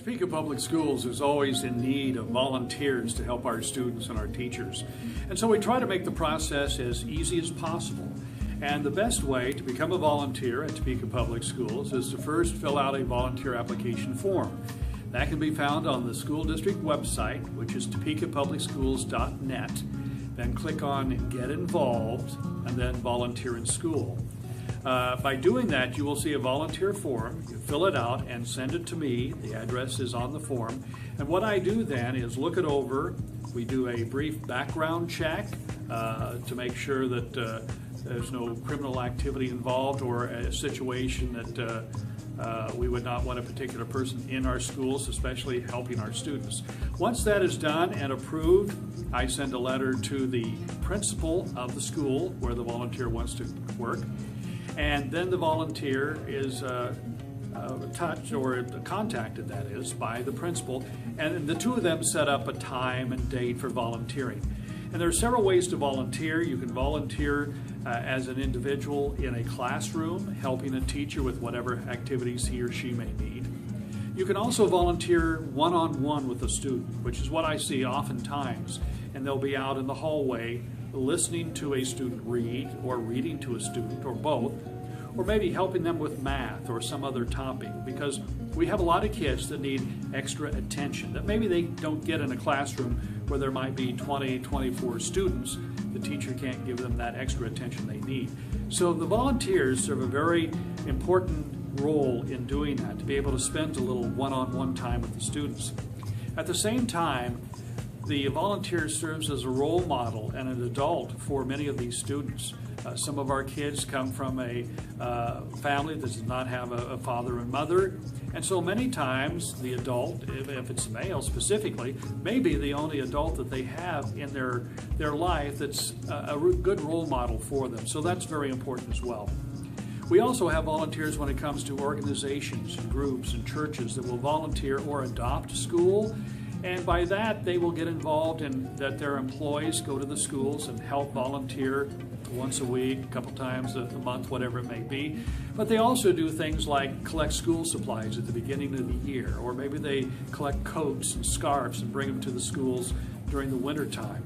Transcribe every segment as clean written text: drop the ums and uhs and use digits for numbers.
Topeka Public Schools is always in need of volunteers to help our students and our teachers. And so we try to make the process as easy as possible. And the best way to become a volunteer at Topeka Public Schools is to first fill out a volunteer application form. That can be found on the school district website, which is topekapublicschools.net. Then click on Get Involved and then Volunteer in School. By doing that, you will see a volunteer form. You fill it out and send it to me. The address is on the form. And what I do then is look it over. We do a brief background check to make sure that there's no criminal activity involved or a situation that we would not want a particular person in our schools, especially helping our students. Once that is done and approved, I send a letter to the principal of the school where the volunteer wants to work. And then the volunteer is touched or contacted, that is, by the principal, and the two of them set up a time and date for volunteering. And there are several ways to volunteer. You can volunteer as an individual in a classroom, helping a teacher with whatever activities he or she may need. You can also volunteer one-on-one with a student, which is what I see oftentimes, and they'll be out in the hallway listening to a student read, or reading to a student, or both, or maybe helping them with math or some other topic, because we have a lot of kids that need extra attention that maybe they don't get in a classroom where there might be 20, 24 students. The teacher can't give them that extra attention they need. So the volunteers serve a very important role in doing that, to be able to spend a little one-on-one time with the students. At the same time, the volunteer serves as a role model and an adult for many of these students. Some of our kids come from a family that does not have a father and mother, and so many times the adult, if it's male specifically, may be the only adult that they have in their life that's a good role model for them. So that's very important as well. We also have volunteers when it comes to organizations and groups and churches that will volunteer or adopt school. And by that, they will get involved in that their employees go to the schools and help volunteer once a week, a couple times a month, whatever it may be. But they also do things like collect school supplies at the beginning of the year, or maybe they collect coats and scarves and bring them to the schools during the winter time.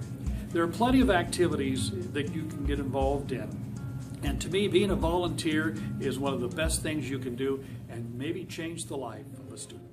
There are plenty of activities that you can get involved in. And to me, being a volunteer is one of the best things you can do and maybe change the life of a student.